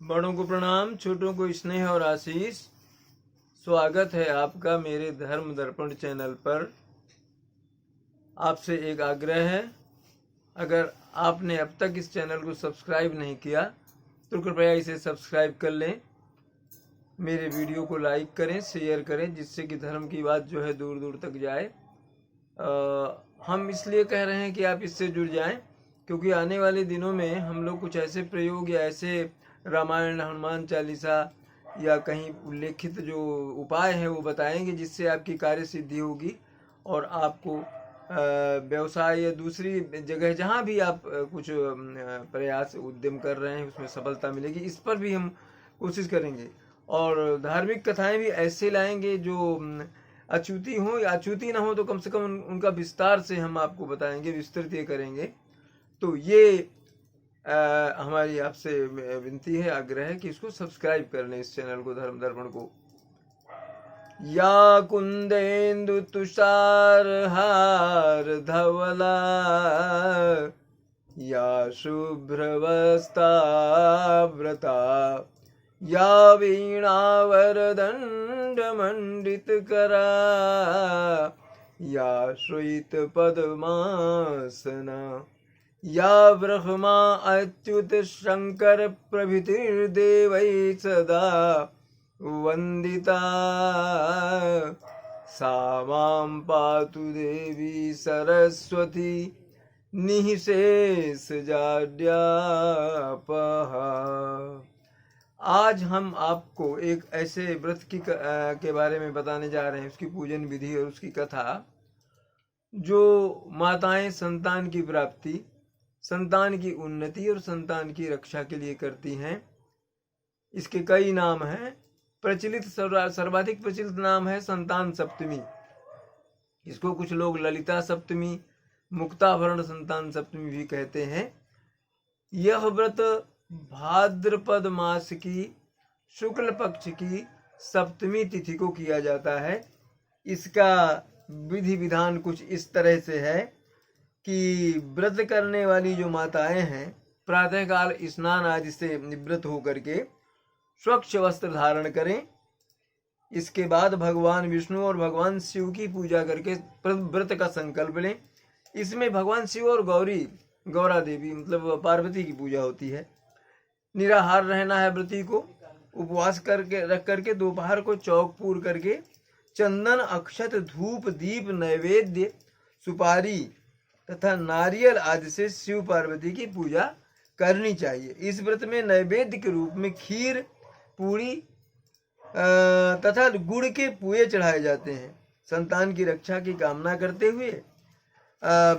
बड़ों को प्रणाम, छोटों को स्नेह और आशीष। स्वागत है आपका मेरे धर्म दर्पण चैनल पर। आपसे एक आग्रह है, अगर आपने अब तक इस चैनल को सब्सक्राइब नहीं किया तो कृपया इसे सब्सक्राइब कर लें। मेरे वीडियो को लाइक करें, शेयर करें, जिससे कि धर्म की बात जो है दूर दूर तक जाए। हम इसलिए कह रहे हैं कि आप इससे जुड़ जाएं, क्योंकि आने वाले दिनों में हम लोग कुछ ऐसे प्रयोग या ऐसे रामायण, हनुमान चालीसा या कहीं उल्लेखित जो उपाय हैं वो बताएंगे, जिससे आपकी कार्य सिद्धि होगी और आपको व्यवसाय या दूसरी जगह जहाँ भी आप कुछ प्रयास उद्यम कर रहे हैं उसमें सफलता मिलेगी। इस पर भी हम कोशिश करेंगे और धार्मिक कथाएं भी ऐसे लाएंगे जो अछूती हो या अछूती ना हो तो कम से कम उनका विस्तार से हम आपको बताएंगे, विस्तृत ये करेंगे। तो ये हमारी आपसे विनती है, आग्रह है कि इसको सब्सक्राइब कर लें, इस चैनल को, धर्म दर्पण को। या कुंदेन्दु तुषार हार धवला, या शुभ्रवस्ता व्रता, या वीणावरदंड मंडित करा, या श्वेत पद्मासना, या ब्रह्मा अच्युत शंकर प्रभृतिर्देवै सदा वंदिता, सा मां पातु देवी सरस्वती निःशेष जाड्यापहा। आज हम आपको एक ऐसे व्रत के बारे में बताने जा रहे हैं, उसकी पूजन विधि और उसकी कथा, जो माताएं संतान की प्राप्ति, संतान की उन्नति और संतान की रक्षा के लिए करती हैं। इसके कई नाम हैं। प्रचलित सर्वाधिक प्रचलित नाम है संतान सप्तमी। इसको कुछ लोग ललिता सप्तमी, मुक्ताभरण संतान सप्तमी भी कहते हैं। यह व्रत भाद्रपद मास की शुक्ल पक्ष की सप्तमी तिथि को किया जाता है। इसका विधि विधान कुछ इस तरह से है कि व्रत करने वाली जो माताएं हैं, प्रातःकाल स्नान आदि से निवृत्त होकर के स्वच्छ वस्त्र धारण करें। इसके बाद भगवान विष्णु और भगवान शिव की पूजा करके व्रत का संकल्प लें। इसमें भगवान शिव और गौरा देवी मतलब पार्वती की पूजा होती है। निराहार रहना है व्रती को। उपवास करके रख करके दोपहर को चौक पूर करके चंदन, अक्षत, धूप, दीप, नैवेद्य, सुपारी तथा नारियल आदि से शिव पार्वती की पूजा करनी चाहिए। इस व्रत में नैवेद्य के रूप में खीर, पूरी तथा गुड़ के पुए चढ़ाए जाते हैं। संतान की रक्षा की कामना करते हुए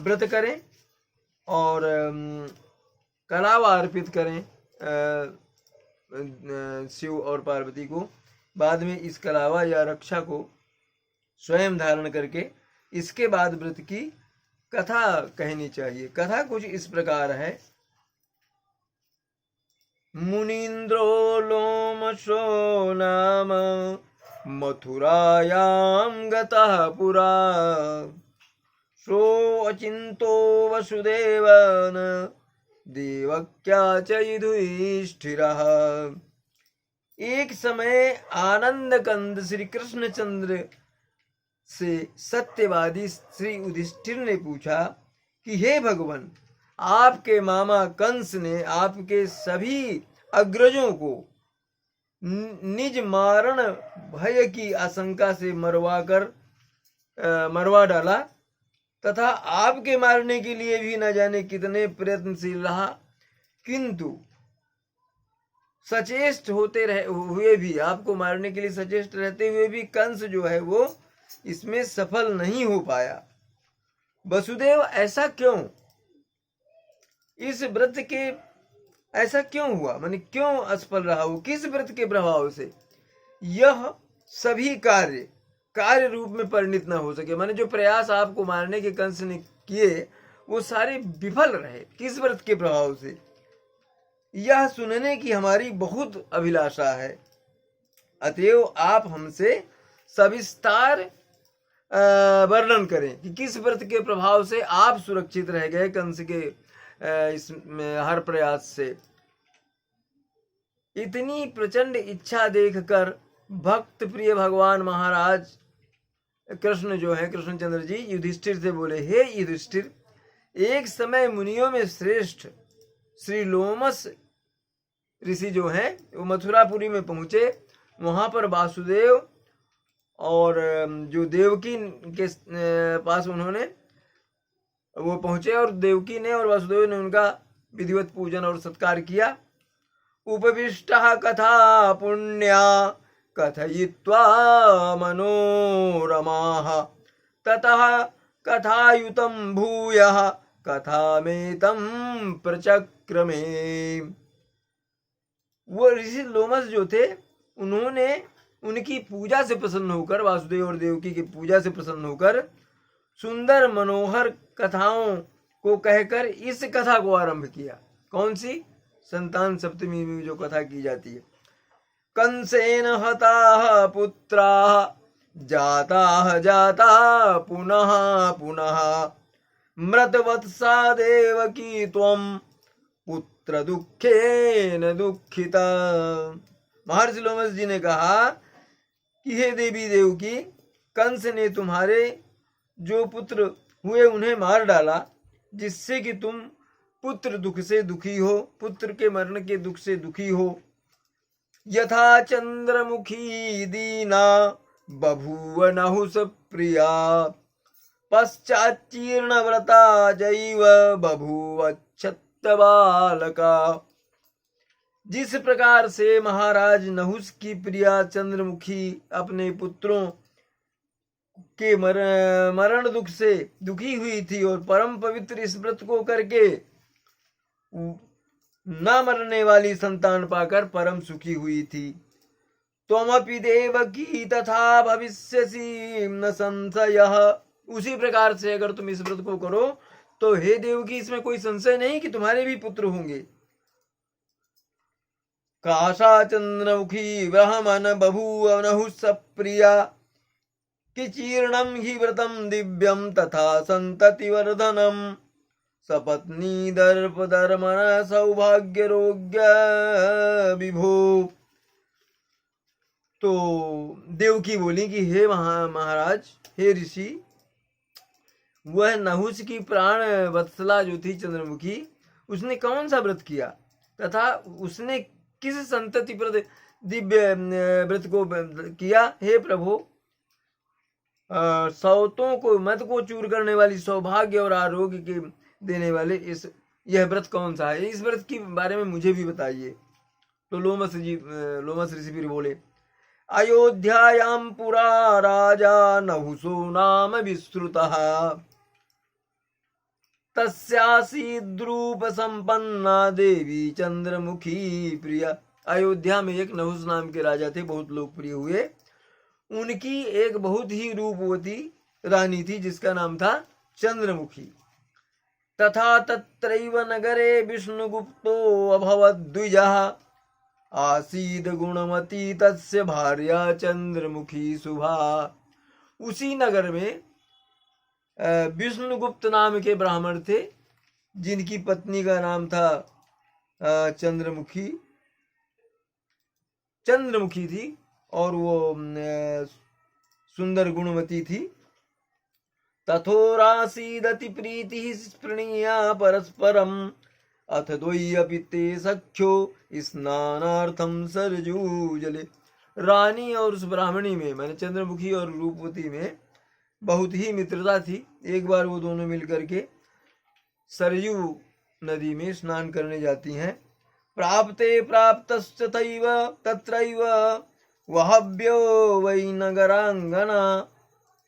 व्रत करें और कलावा अर्पित करें शिव और पार्वती को। बाद में इस कलावा या रक्षा को स्वयं धारण करके इसके बाद व्रत की कथा कहनी चाहिए। कथा कुछ इस प्रकार है। मुनीन्द्रो लोमशो नाम मथुरायां गतः पुरा, सो अचिन्तो वसुदेवन देवक्या च युधिष्ठिरः। एक समय आनंद कंद श्री कृष्णचंद्र से सत्यवादी श्री युधिष्ठिर ने पूछा कि हे भगवान, आपके मामा कंस ने आपके सभी अग्रजों को निज मारण भय की आशंका से मरवा डाला तथा आपके मारने के लिए भी न जाने कितने प्रयत्नशील रहा, किंतु सचेष्ट हुए भी, आपको मारने के लिए सचेष्ट रहते हुए भी कंस जो है वो इसमें सफल नहीं हो पाया। वसुदेव, ऐसा क्यों? इस व्रत के ऐसा क्यों हुआ, माने क्यों असफल रहा वो? किस व्रत के प्रभाव से यह सभी कार्य रूप में परिणित न हो सके? माने जो प्रयास आपको मारने के कंस ने किए वो सारे विफल रहे। किस व्रत के प्रभाव से? यह सुनने की हमारी बहुत अभिलाषा है। अतएव आप हमसे सविस्तार वर्णन करें कि किस व्रत के प्रभाव से आप सुरक्षित रह गए कंस के इसमें हर प्रयास से। इतनी प्रचंड इच्छा देखकर भक्त प्रिय भगवान महाराज कृष्ण जो है, कृष्णचंद्र जी युधिष्ठिर से बोले, हे युधिष्ठिर, एक समय मुनियों में श्रेष्ठ श्री लोमस ऋषि जो हैं वो मथुरापुरी में पहुंचे। वहां पर वासुदेव और जो देवकी के पास उन्होंने वो पहुंचे और देवकी ने और वासुदेव ने उनका विधिवत पूजन और सत्कार किया। उपविष्टः कथा पुण्या कथयित्वा मनोरमाः ततः कथायुतं भूयः कथामेतं प्रचक्रमे। वो ऋषि लोमस जो थे उन्होंने उनकी पूजा से प्रसन्न होकर, वासुदेव और देवकी की पूजा से प्रसन्न होकर सुंदर मनोहर कथाओं को कहकर इस कथा को आरंभ किया। कौन सी? संतान सप्तमी में जो कथा की जाती है। कंसेन हताः पुत्राः जाताः जाता पुनः पुनः मृतवत्सा देवकी त्वं पुत्र दुखेन दुखिता। महर्षि लोमस जी ने कहा कि हे देवी देवकी, कंस ने तुम्हारे जो पुत्र हुए उन्हें मार डाला, जिससे कि तुम पुत्र दुख से दुखी हो, पुत्र के मरण के दुख से दुखी हो। यथा चंद्रमुखी दीना बभूव नहुष प्रिया पश्चाच्चीर्ण व्रता जैव बभूव बालका। जिस प्रकार से महाराज नहुष की प्रिया चंद्रमुखी अपने पुत्रों के मरण दुख से दुखी हुई थी और परम पवित्र इस व्रत को करके न मरने वाली संतान पाकर परम सुखी हुई थी। त्वमपि देवकी तथा भविष्यसि न संशयः। उसी प्रकार से अगर तुम इस व्रत को करो तो हे देवकी, इसमें कोई संशय नहीं कि तुम्हारे भी पुत्र होंगे। काशा चंद्रमुखी ब्रह्मण बभूव नहुष प्रिया कि चीर्णम हि व्रतम दिव्यम तथा संतति वर्धनम सपत्नी दर्प धर्मण सौभाग्य रोग्य विभो। तो देवकी बोली कि हे महाराज, हे ऋषि, वह नहुष की प्राण वत्सला जो थी चंद्रमुखी, उसने कौन सा व्रत किया तथा उसने किस संतति पर दिव्य व्रत को किया। हे प्रभु, सौतों को मत को चूर करने वाली, सौभाग्य और आरोग्य के देने वाले यह व्रत कौन सा है? इस व्रत के बारे में मुझे भी बताइए। तो लोमस ऋषि फिर बोले, अयोध्यायां पुरा राजा नहुषो नाम विश्रुतः तस्यासीद्रूप संपन्ना देवी चंद्रमुखी प्रिया। अयोध्या में एक नहुष नाम के राजा थे, बहुत लोकप्रिय हुए। उनकी एक बहुत ही रूपवती रानी थी जिसका नाम था चंद्रमुखी। तथा तत्रैव नगरे विष्णुगुप्तो अभवत् द्विजः आसीद गुणमती तस्य भार्या चंद्रमुखी शुभा। उसी नगर में विष्णुगुप्त नाम के ब्राह्मण थे जिनकी पत्नी का नाम था चंद्रमुखी थी और वो सुंदर गुणवती थी। तथोरासीदति प्रीति स्पृणीया परस्परम अथ द्वय्यपि ते सख्यो स्नानार्थम सरजू जले। रानी और उस ब्राह्मणी में, मैंने चंद्रमुखी और रूपवती में बहुत ही मित्रता थी। एक बार वो दोनों मिलकर के सरयू नदी में स्नान करने जाती हैं। प्राप्ते प्राप्तस्तथैव तत्रैव वहव्यो वै नगरांगना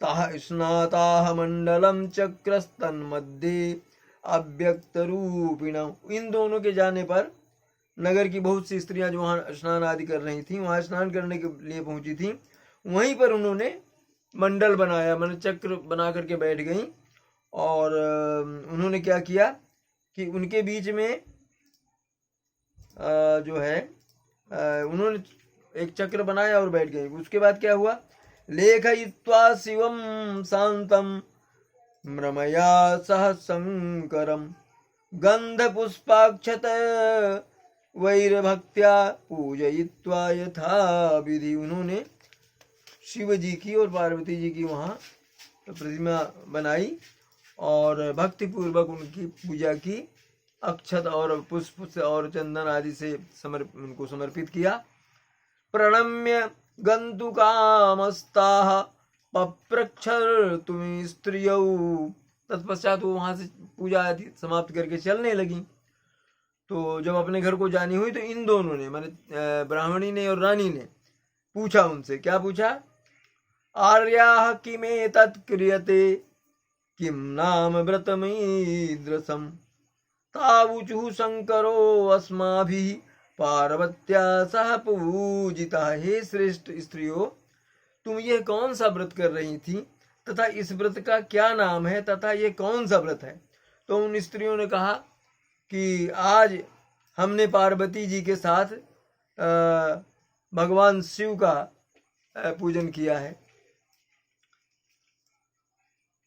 ताः स्नाताः मंडलम चक्रस्तन्मध्ये अव्यक्त रूपिण। इन दोनों के जाने पर नगर की बहुत सी स्त्रियां जो वहां स्नान आदि कर रही थी, वहां स्नान करने के लिए पहुंची थी। वहीं पर उन्होंने मंडल बनाया, मैंने चक्र बना करके बैठ गई और उन्होंने क्या किया कि उनके बीच में जो है उन्होंने एक चक्र बनाया और बैठ गई। उसके बाद क्या हुआ, लेखयित्वा शिवम शांतम मृमया सह शंकरम गंध पुष्पाक्षत वैरभक्त्या पूजयित्वा यथा विधि। उन्होंने शिव जी की और पार्वती जी की वहाँ प्रतिमा बनाई और भक्ति पूर्वक उनकी पूजा की, अक्षत और पुष्प और चंदन आदि से उनको समर्पित किया। प्रणम्य गंतुकामस्ताः पप्रक्षर्तुं स्त्रियौ। तत्पश्चात वो वहां से पूजा आदि समाप्त करके चलने लगी। तो जब अपने घर को जानी हुई तो इन दोनों ने, माने ब्राह्मणी ने और रानी ने पूछा उनसे, क्या पूछा? आर्याः किमेतत् क्रियते किं नाम व्रतमीदृशम्। तावुचुः शंकरो अस्माभिः पार्वत्या सह पूजितः। हे श्रेष्ठ स्त्रियों, तुम यह कौन सा व्रत कर रही थी तथा इस व्रत का क्या नाम है तथा ये कौन सा व्रत है? तो उन स्त्रियों ने कहा कि आज हमने पार्वती जी के साथ भगवान शिव का पूजन किया है।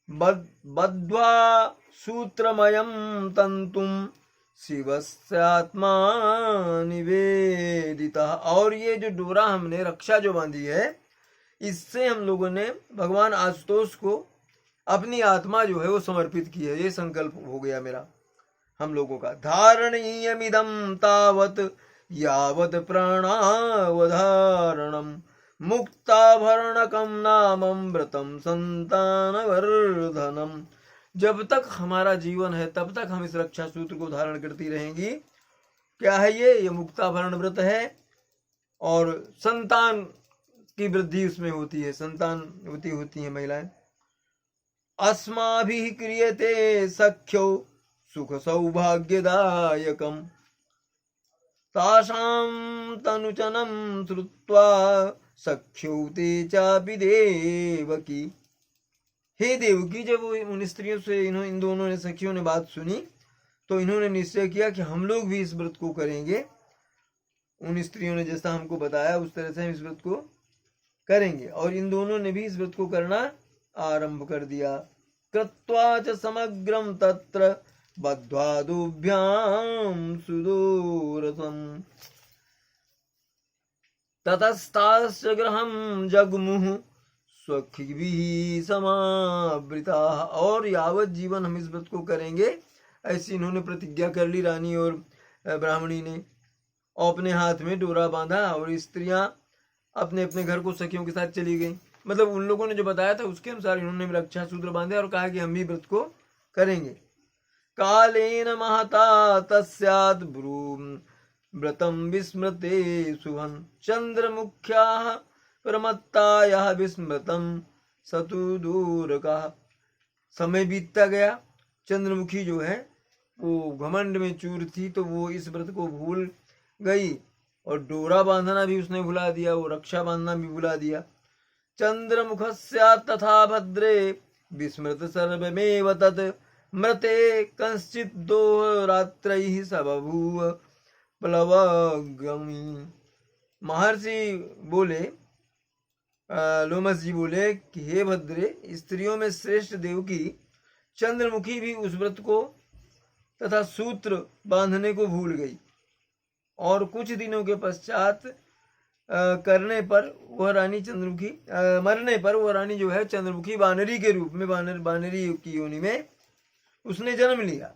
बद्ध्वा सूत्रमयं तंतुम शिवस्यात्मा निवेदिता। और ये जो डोरा हमने रक्षा जो बांधी है, इससे हम लोगों ने भगवान आशुतोष को अपनी आत्मा जो है वो समर्पित की है। ये संकल्प हो गया मेरा हम लोगों का। धारणीयमिदं तावत यावत प्राणावधारणम मुक्ताभरणकम नामं व्रतम संतानवर्धनम। जब तक हमारा जीवन है तब तक हम इस रक्षा सूत्र को धारण करती रहेंगी। क्या है ये मुक्ताभरण व्रत है और संतान की वृद्धि उसमें होती है, संतानवती होती है महिलाएं। अस्माभिः क्रियते सख्यो सुख सौभाग्यदायकम तासां तनुचनं श्रुत्वा सख्यो ते चापि देवकी। हे देवकी, जब उन स्त्रियों से इन दोनों ने, सखियों ने बात सुनी तो इन्होंने निश्चय किया कि हम लोग भी इस व्रत को करेंगे। उन स्त्रियों ने जैसा हमको बताया उस तरह से हम इस व्रत को करेंगे। और इन दोनों ने भी इस व्रत को करना आरंभ कर दिया। कृत्वा च समग्रम तत्र बद्ध्वा दुभ्यां सुदूरसम ततस्ताश्च गृहं जग्मुः स्वखिभिः समावृता। और यावत जीवन हम इस व्रत को करेंगे, ऐसी इन्होंने प्रतिज्ञा कर ली, रानी और ब्राह्मणी ने। और अपने हाथ में डोरा बांधा और स्त्रियां अपने अपने घर को सखियों के साथ चली गई। मतलब उन लोगों ने जो बताया था उसके अनुसार इन्होंने रक्षा सूत्र बांधे और कहा कि हम भी व्रत को करेंगे। कालेन महता तस्यात् व्रतम विस्मृते शुभं चंद्रमुख्याः प्रमत्तायाः विस्मृतम सतु दूरकाः। समय बीतता गया। चंद्रमुखी जो है वो घमंड में चूर थी, तो वो इस व्रत को भूल गई और डोरा बांधना भी उसने भुला दिया, वो रक्षा बांधना भी भुला दिया। चंद्रमुखस्या तथा भद्रे विस्मृत सर्वमेव तत् मृते कंश्चित् दोरात्रैः सबभूव प्लवगमी। महर्षि बोले, लोमस जी बोले कि हे भद्रे, स्त्रियों में श्रेष्ठ देवकी चंद्रमुखी भी उस व्रत को तथा सूत्र बांधने को भूल गई और कुछ दिनों के पश्चात करने पर वह रानी चंद्रमुखी मरने पर वह रानी जो है चंद्रमुखी वानरी के रूप में, वानरी की योनि में उसने जन्म लिया।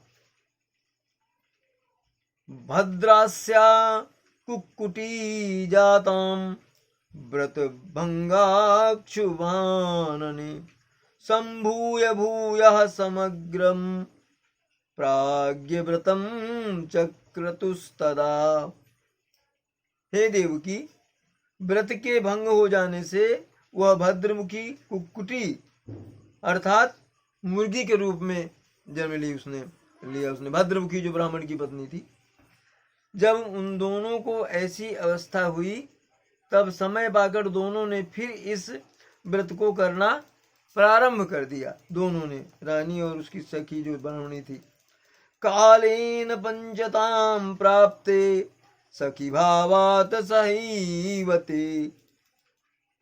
भद्रास्या कुक्कुटी जातां व्रत भंगाक्षुभानने संभूय भूयः समग्रम प्राज्ञव्रतम चक्रतुस्तदा। हे देवकी, व्रत के भंग हो जाने से वह भद्रमुखी कुक्कुटी अर्थात मुर्गी के रूप में जन्म ली उसने भद्रमुखी जो ब्राह्मण की पत्नी थी। जब उन दोनों को ऐसी अवस्था हुई तब समय पाकर दोनों ने फिर इस व्रत को करना प्रारंभ कर दिया। दोनों ने, रानी और उसकी सखी जो ब्राह्मणी थी। कालेन पंचतां प्राप्ते सखी भावात सहैवते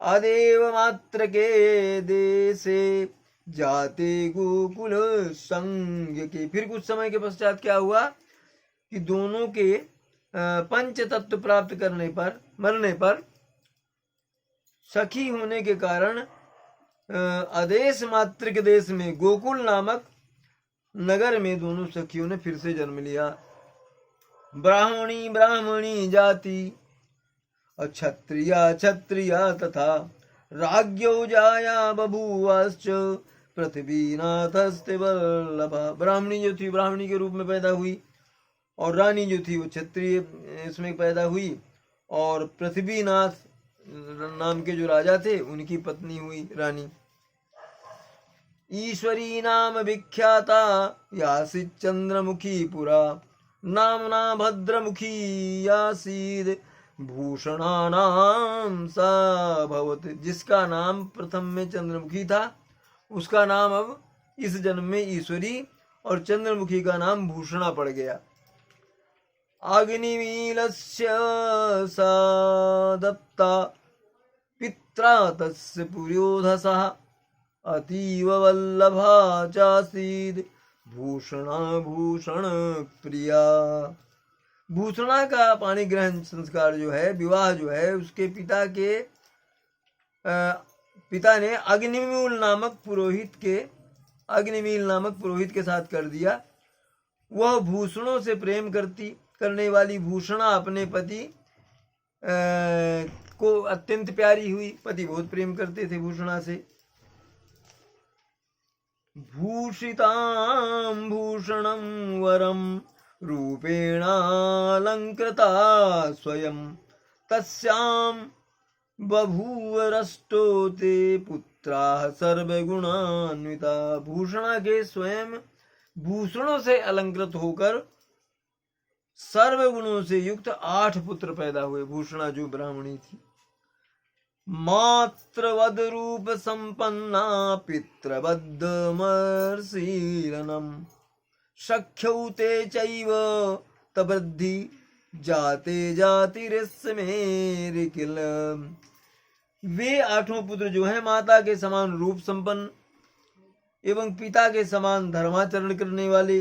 अदेव मात्र के देशे जाते गोकुल संग के। फिर कुछ समय के पश्चात क्या हुआ कि दोनों के पंच तत्व प्राप्त करने पर मरने पर सखी होने के कारण अदेश मातृक देश में गोकुल नामक नगर में दोनों सखियों ने फिर से जन्म लिया। ब्राह्मणी ब्राह्मणी जाति, क्षत्रिया क्षत्रिया तथा राज्ञो जाया बभूवाश्च पृथ्वीनाथस्ते वल्लभा। ब्राह्मणी जो थी ब्राह्मणी के रूप में पैदा हुई, और रानी जो थी वो क्षत्रिय इसमें पैदा हुई, और पृथ्वीनाथ नाम के जो राजा थे उनकी पत्नी हुई रानी। ईश्वरी नाम विख्याता यासीत चंद्रमुखी पुरा, नामना भद्रमुखी यासीद भूषणानाम सा भवत। जिसका नाम प्रथम में चंद्रमुखी था उसका नाम अब इस जन्म में ईश्वरी, और चंद्रमुखी का नाम भूषणा पड़ गया। अग्निमीलस्य सा दत्ता पित्रा तस्य पुरोधसः, अतीव वल्लभा चासीद भूषणा भूषण प्रिया। भूषणा का पाणी ग्रहण संस्कार जो है, विवाह जो है, उसके पिता ने अग्निमील नामक पुरोहित के साथ कर दिया। वह भूषणों से प्रेम करने वाली भूषणा अपने पति को अत्यंत प्यारी हुई। पति बहुत प्रेम करते थे भूषणा से। भूषितां भूषणं वरं रूपेणालंकृता स्वयं, तस्यां बभूवरष्टो ते पुत्राः सर्वगुणान्विता। भूषणा के स्वयं भूषणों से अलंकृत होकर सर्वगुणों से युक्त 8 पुत्र पैदा हुए। भूषणा जो ब्राह्मणी थी। मात्रवद रूप संपन्ना पितृवद मर्शीलनम, सख्यौ ते चैव तबद्धि जाते जातिरिस्मेर किल। वे 8 पुत्र जो है माता के समान रूप संपन्न एवं पिता के समान धर्माचरण करने वाले,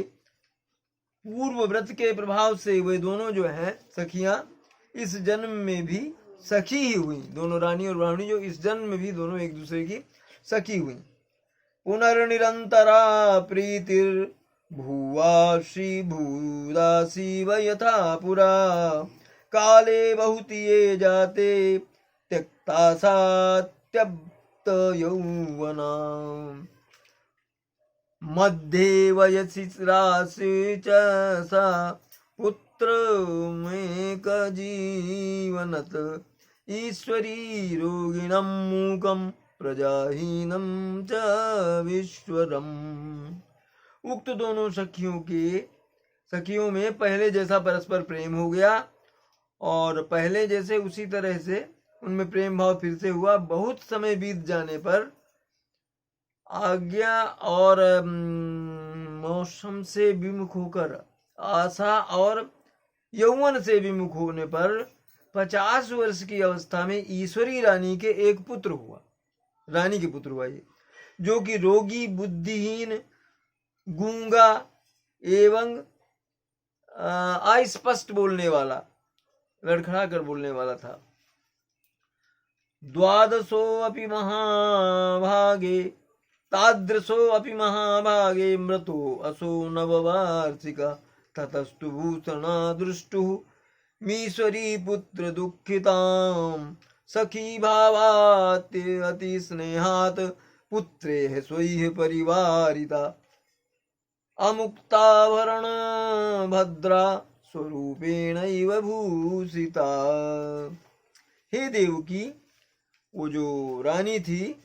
पूर्व व्रत के प्रभाव से वे दोनों जो है सखियां इस जन्म में भी सखी ही हुई। दोनों रानी और ब्राह्मणी जो इस जन्म में भी दोनों एक दूसरे की सखी हुई। पुनर्निरंतरा प्रीतिर भूवाशी भूदासी व यथा पुरा, काले बहुति ये जाते त्यक्ता सात्यप्त यौवना। मध्ये वयसि राशि च सा पुत्र में जीवनत, ईश्वरी रोगिणं मूकं प्रजाहीनं च विश्वरम। उक्त दोनों सखियों में पहले जैसा परस्पर प्रेम हो गया, और पहले जैसे उसी तरह से उनमें प्रेम भाव फिर से हुआ। बहुत समय बीत जाने पर आज्ञा और मौसम से विमुख होकर, आशा और यौवन से विमुख होने पर 50 वर्ष की अवस्था में ईश्वरी रानी के एक पुत्र हुआ। रानी के पुत्र हुआ ये, जो कि रोगी, बुद्धिहीन, गूंगा एवं अस्पष्ट बोलने वाला, लड़खड़ा कर बोलने वाला था। द्वादशो अपि महाभागे तादृशो अपि महाभागे मृतो असो नववार्षिका, ततस्तु भूषणा दृष्टुः मीश्वरी पुत्र दुःखितां, सखी भावात् अति स्नेहात् पुत्रेः स्वैः परिवारिता, अमुक्ताभरण भद्रा स्वरूपेणैव भूषिता। हे देवकी, वो जो रानी थी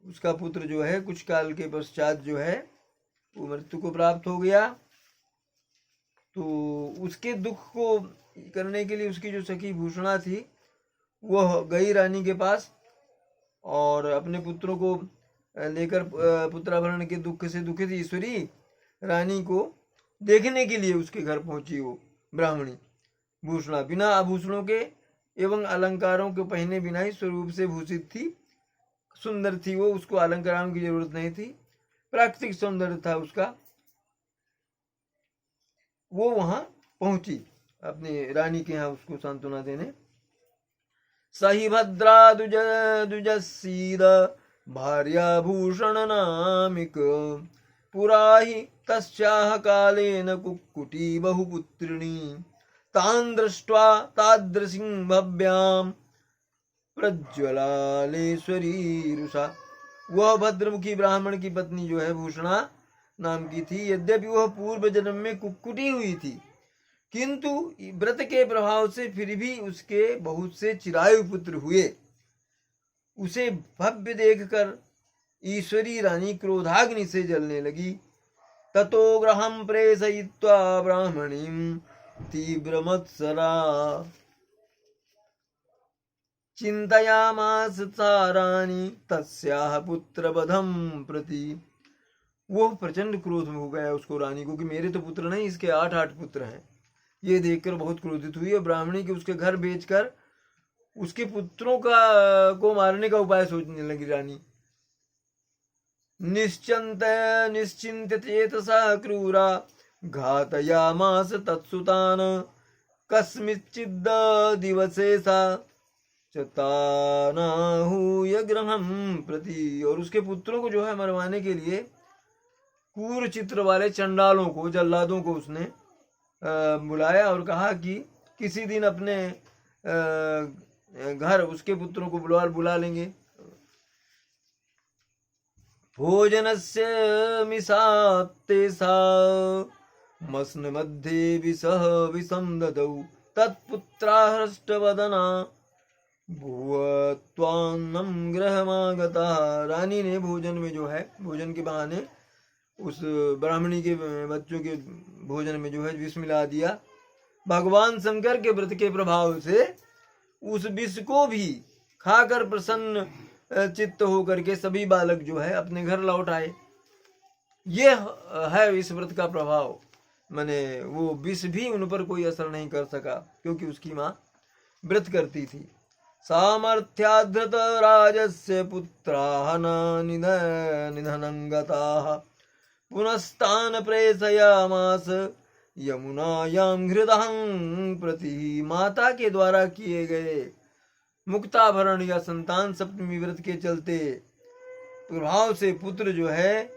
उसका पुत्र जो है कुछ काल के पश्चात जो है वो मृत्यु को प्राप्त हो गया। तो उसके दुख को करने के लिए उसकी जो सखी भूषणा थी वह गई रानी के पास, और अपने पुत्रों को लेकर पुत्राभरण के दुख से दुखित ईश्वरी रानी को देखने के लिए उसके घर पहुंची। वो ब्राह्मणी भूषणा बिना आभूषणों के एवं अलंकारों के पहने बिना ही स्वरूप से भूषित थी, सुंदर थी वो, उसको अलंकारों की जरूरत नहीं थी, प्राकृतिक सौंदर्य था उसका। वो वहां पहुंची अपनी रानी के यहाँ उसको सांत्वना देने। सही भद्रा दुजसीद भार्याभूषण नामिक पुरा हि तस्याः कालेन कुक्कुटी बहुपुत्रिणी तान् दृष्ट्वा तादृशीं भव्यां प्रज्वलालेश्वरी रुषा। वह भद्रमुखी ब्राह्मण की पत्नी जो है भूषणा नाम की थी। यद्यपि वह पूर्व जन्म में कुक्कुटी हुई थी, किंतु व्रत के प्रभाव से फिर भी उसके बहुत से चिरायु पुत्र हुए। उसे भव्य देखकर ईश्वरी रानी क्रोधाग्नि से जलने लगी। ततो गृहं प्रेषयित्वा ब्राह्मणीं तीव्रमत्सरा चिंतयामास सा रानी तस्याः पुत्रवधं प्रति। वो प्रचंड क्रोध में हो गया उसको, रानी को, कि मेरे तो पुत्र नहीं, इसके 8 पुत्र हैं। ये देखकर बहुत क्रोधित हुई और ब्राह्मणी के उसके घर बेचकर उसके पुत्रों को मारने का उपाय सोचने लगी रानी। निश्चिंत चेतसा क्रूरा घातयामास तत्सुतान कस्मिच्चिद् दिवसे सा चतानाहूय गृहं प्रति। और उसके पुत्रों को जो है मरवाने के लिए क्रूर चित्र वाले चंडालों को, जल्लादों को उसने बुलाया और कहा कि किसी दिन अपने घर उसके पुत्रों को बुला लेंगे। भोजनस्य मिषात्तेषा मस्न मध्ये विसह विषं ददौ तत्पुत्रा हृष्टवदना भुवत्वान्नं गृहमागता। रानी ने भोजन में जो है, भोजन के बहाने उस ब्राह्मणी के बच्चों के भोजन में जो है विष मिला दिया। भगवान शंकर के व्रत के प्रभाव से उस विष को भी खाकर प्रसन्न चित्त होकर के सभी बालक जो है अपने घर लौट आए। ये है इस व्रत का प्रभाव। माने वो विष भी उन पर कोई असर नहीं कर सका, क्योंकि उसकी माँ व्रत करती थी। सामर्थ्याधृत राजस्य पुत्राः निधनं गताः पुनस्तान प्रेषयामास यमुनायां हृदहं प्रति। माता के द्वारा किए गए मुक्ताभरण या संतान सप्तमी व्रत के चलते प्रभाव से पुत्र जो है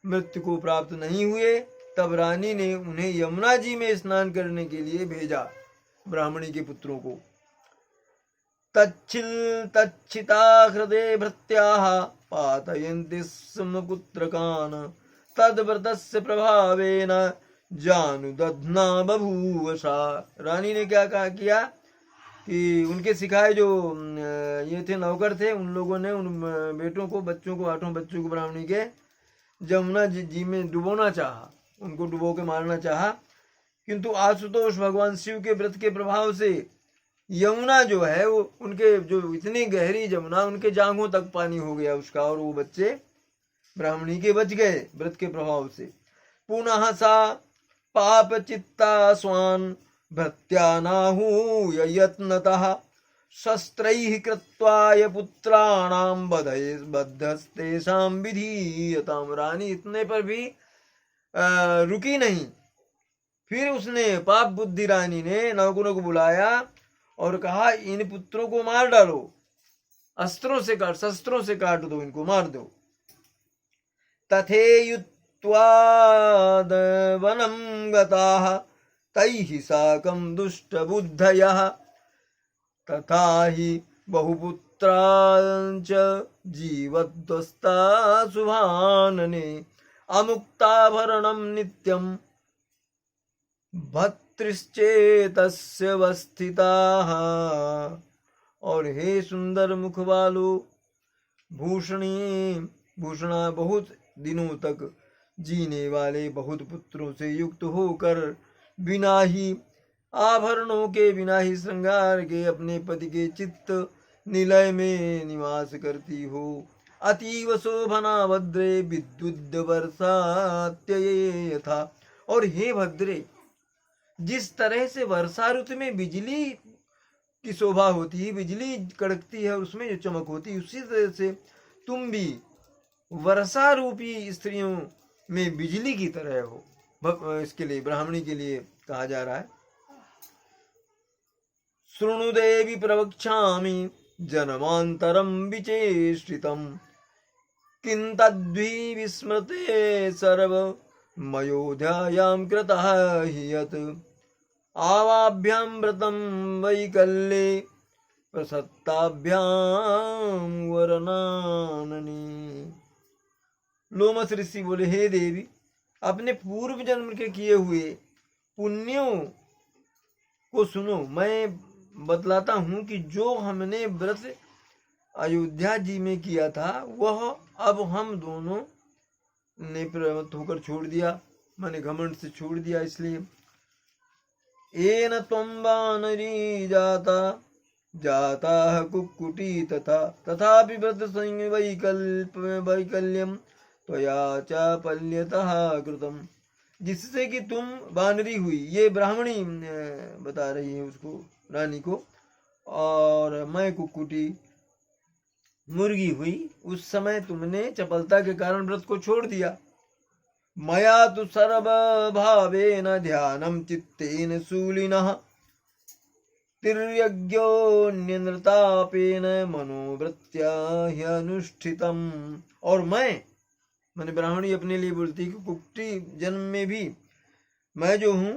मृत्यु को प्राप्त नहीं हुए। तब रानी ने उन्हें यमुना जी में स्नान करने के लिए भेजा, ब्राह्मणी के पुत्रों को। तच्छिता हृदय भृत्याः पातयन्ति स्म पुत्रकान् तद्व्रतस्य प्रभावेन जानुदध्ना बभूवशा। रानी ने क्या किया कि उनके सिखाए जो ये थे नौकर थे, उन लोगों ने उन बेटों को, बच्चों को, 8 बच्चों को ब्राह्मणी के जमुना जी में डुबोना चाहा, उनको डुबो के मारना चाहा। किंतु आशुतोष भगवान शिव के व्रत के प्रभाव से यमुना जो है वो उनके, जो इतनी गहरी जमुना, उनके जांघों तक पानी हो गया उसका, और वो बच्चे ब्राह्मणी के बच गए व्रत के प्रभाव से। पुनः सा पाप चित्ता स्वान् भृत्यानाहूय यत्नतः शस्त्रैः कृत्वाय पुत्राणां बद्धस्तेषां विधीयताम्। रानी इतने पर भी रुकी नहीं। फिर उसने, पाप बुद्धि रानी ने नौकरों को बुलाया और कहा इन पुत्रों को मार डालो, अस्त्रों से काट, शस्त्रों से काट दो, इनको मार दो। तथेयुत्वा वनं गताः तैः साकं दुष्टबुद्धयः तथा हि बहुपुत्रांच जीवद्वस्ता शुभानने अमुक्ताभरणं नित्यं भर्तृश्चेतस्य वस्थिताः। और हे सुंदर मुख वालो भूषणा बहुत दिनों तक जीने वाले, बहुत पुत्रों से युक्त होकर बिना ही आभरणों के, बिना ही श्रृंगार के अपने पति के चित्त निलय में निवास करती हो। अतीव शोभना भद्रे विद्युद् वर्षात्यये यथा। और हे भद्रे, जिस तरह से वर्षा ऋतु में बिजली की शोभा होती है, बिजली कड़कती है, उसमें जो चमक होती है, उसी तरह से तुम भी वर्षा रूपी स्त्रियों में बिजली की तरह हो। इसके लिए, ब्राह्मणी के लिए कहा जा रहा है। शृणु देवी प्रवक्ष्यामि जन्मान्तरं विचेष्टितं किं तद्वि विस्मृते सर्वमयोध्यायां कृतः हि यत् आवाभ्यां व्रतं वैकल्ये प्रसत्ताभ्यां वरनाननी। लोमस ऋषि बोले, हे देवी, अपने पूर्व जन्म के किए हुए पुण्यों को सुनो। मैं बतलाता हूँ कि जो हमने व्रत अयोध्या जी में किया था वह अब हम दोनों ने प्रमत्त होकर छोड़ दिया, मैंने घमंड से छोड़ दिया। इसलिए एन त्वं वानरी जाता जाता कुक्कुटी तथा तथापि व्रत वैकल्यम त्वया चापल्यतः कृतम। जिससे कि तुम वानरी हुई, ये ब्राह्मणी बता रही है उसको, रानी को, और मैं कुक्कुटी मुर्गी हुई, उस समय तुमने चपलता के कारण व्रत को छोड़ दिया। मया तु सर्वभावेन ध्यानं चित्तेन शूलिनः तिर्यज्ञोऽन्यनृतापेन मनोवृत्त्या ह्यनुष्ठितम्। और मैंने ब्राह्मणी अपने लिए बोलती कि कुक्कुटी जन्म में भी मैं जो हूँ,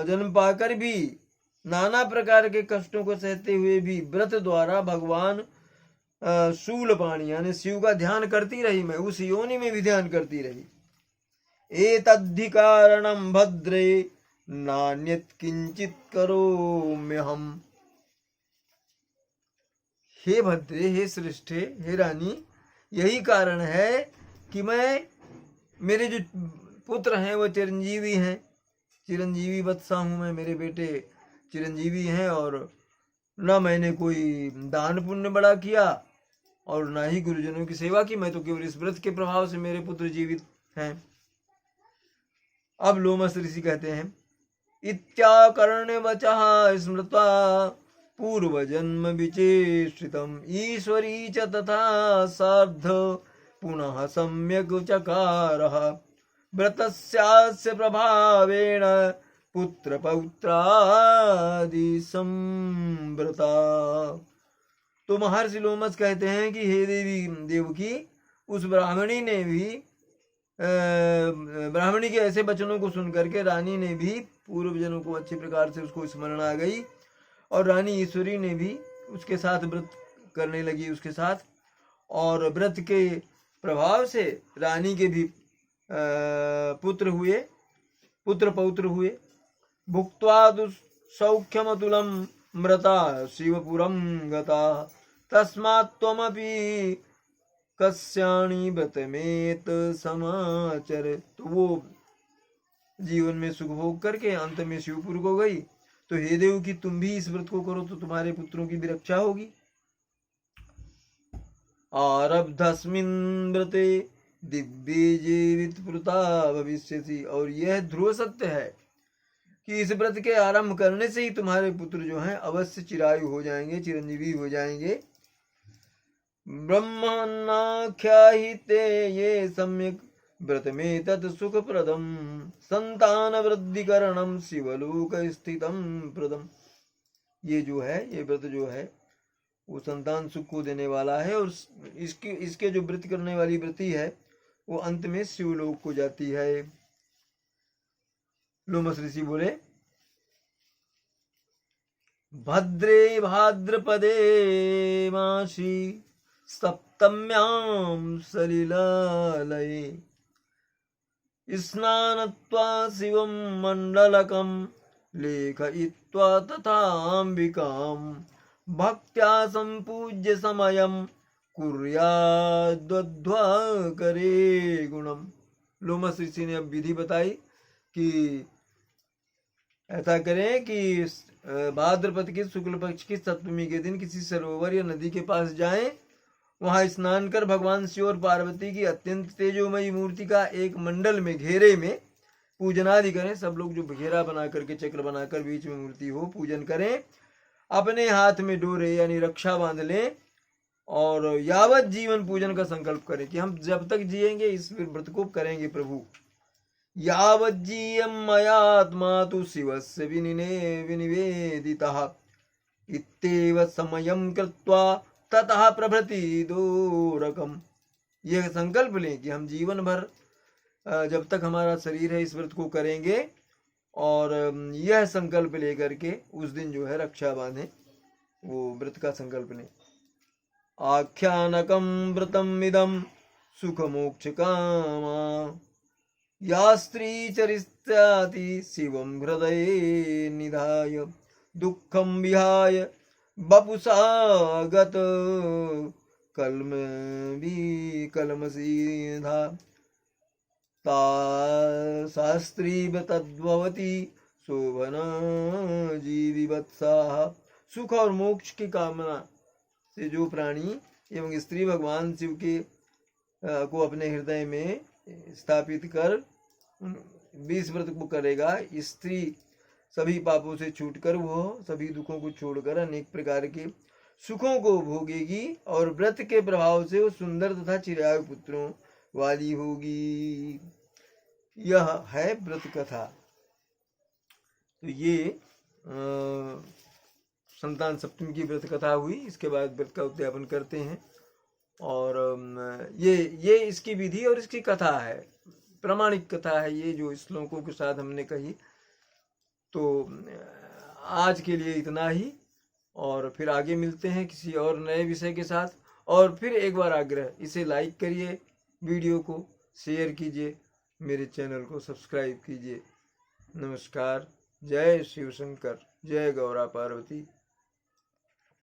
जन्म पाकर भी नाना प्रकार के कष्टों को सहते हुए भी व्रत द्वारा भगवान शूलपाणि यानी शिव का ध्यान करती रही। मैं उस योनि में भी ध्यान करती रही। एतद्धि कारणं भद्रे नान्यत् किंचित करोम्यहम्। हे भद्रे, हे श्रेष्ठे, हे रानी, यही कारण है कि मेरे जो पुत्र हैं वो चिरंजीवी हैं, चिरंजीवी वत्सा हूँ मैं, मेरे बेटे चिरंजीवी हैं, और न मैंने कोई दान पुण्य बड़ा किया और ना ही गुरुजनों की सेवा की। मैं तो केवल इस व्रत के प्रभाव से मेरे पुत्र जीवित हैं। अब लोमस ऋषि कहते हैं, इत्याकर्ण्य वचः स्मृत्वा पूर्व जन्म विचेष्टितम् ईश्वरी च तथा सार्ध पुनः सम्यक् चकारः व्रतस्यास्य प्रभावेण पुत्र पौत्रादि संव्रता। तो महर्षि लोमस कहते हैं कि हे देवी देवकी, उस ब्राह्मणी के ऐसे वचनों को सुनकर के रानी ने भी पूर्व जन्म को अच्छी प्रकार से उसको स्मरण आ गई, और रानी ईश्वरी ने भी उसके साथ व्रत करने लगी उसके साथ, और व्रत के प्रभाव से रानी के भी पुत्र पौत्र हुए। भुक्त्वा दुःसौख्यमतुलं मृता शिवपुरं गता तस्मात् त्वमपि कस्याणि व्रतमेत समाचर। तो वो जीवन में सुख भोग करके अंत में शिवपुर को गई। तो हे देव कि तुम भी इस व्रत को करो तो तुम्हारे पुत्रों की भी रक्षा होगी। आरब्धस्मिन् व्रते दिव्ये जीवित पुरुता भविष्यसि। और यह ध्रुव सत्य है कि इस व्रत के आरंभ करने से ही तुम्हारे पुत्र जो हैं अवश्य चिरायु हो जाएंगे, चिरंजीवी हो जाएंगे। ब्रह्मणाख्याहिते ये सम्यक व्रत में तत् सुख प्रदम संतान वृद्धिकरणम शिवलोक स्थितम प्रदम। ये जो है, ये व्रत जो है वो संतान सुख को देने वाला है, और इसके जो व्रत करने वाली व्रति है वो अंत में शिवलोक को जाती है। लोमस ऋषि बोले, भद्रे भाद्रपदे मासी सप्तम्यां सलिलालये स्नानत्वा शिवं मंडलकं लेखयित्वा तथाम्बिकां भक्त्या संपूज्य समयं कुर्याद्वद्ध्वा करे गुणम। लोमस ऋषि ने अब विधि बताई कि ऐसा करें कि भाद्रपद के शुक्ल पक्ष की सप्तमी के दिन किसी सरोवर या नदी के पास जाएं, वहां स्नान कर भगवान शिव और पार्वती की अत्यंत तेजोमयी मूर्ति का एक मंडल में घेरे में पूजन आदि करें। सब लोग जो घेरा बना करके चक्र बनाकर बीच में मूर्ति हो पूजन करें, अपने हाथ में डोरे यानी रक्षा बांध लें, और यावत जीवन पूजन का संकल्प करें कि हम जब तक जिएंगे इस व्रत को करेंगे प्रभु। यावज्जीयं मयात्मा तु शिवस्य विनिवेदितः इत्येव समयं कृत्वा ततः प्रभृति दोरकम। यह संकल्प लें कि हम जीवन भर जब तक हमारा शरीर है इस व्रत को करेंगे, और यह संकल्प लेकर के उस दिन जो है रक्षा बांधे, वो व्रत का संकल्प लें। आख्यानकम व्रतम इदम सुख मोक्ष कामा या स्त्री चरिष्याति शिवम हृदये निधाय दुखम विहाय बपुसा गत कलम कलमसीधा ता शास्त्री तद्भवती शोभन जीविवत्साः। सुख और मोक्ष की कामना से जो प्राणी एवं स्त्री भगवान शिव के को अपने हृदय में स्थापित कर 20 व्रत को करेगा, स्त्री सभी पापों से छूटकर वह सभी दुखों को छोड़कर अनेक प्रकार के सुखों को भोगेगी और व्रत के प्रभाव से वो सुंदर तथा चिरायु पुत्रों वाली होगी। यह है व्रत कथा। तो ये संतान सप्तमी की व्रत कथा हुई। इसके बाद व्रत का उद्यापन करते हैं, और ये इसकी विधि और इसकी कथा है, प्रामाणिक कथा है ये, जो श्लोकों के साथ हमने कही। तो आज के लिए इतना ही, और फिर आगे मिलते हैं किसी और नए विषय के साथ। और फिर एक बार आग्रह, इसे लाइक करिए, वीडियो को शेयर कीजिए, मेरे चैनल को सब्सक्राइब कीजिए। नमस्कार। जय शिव शंकर, जय गौरा पार्वती।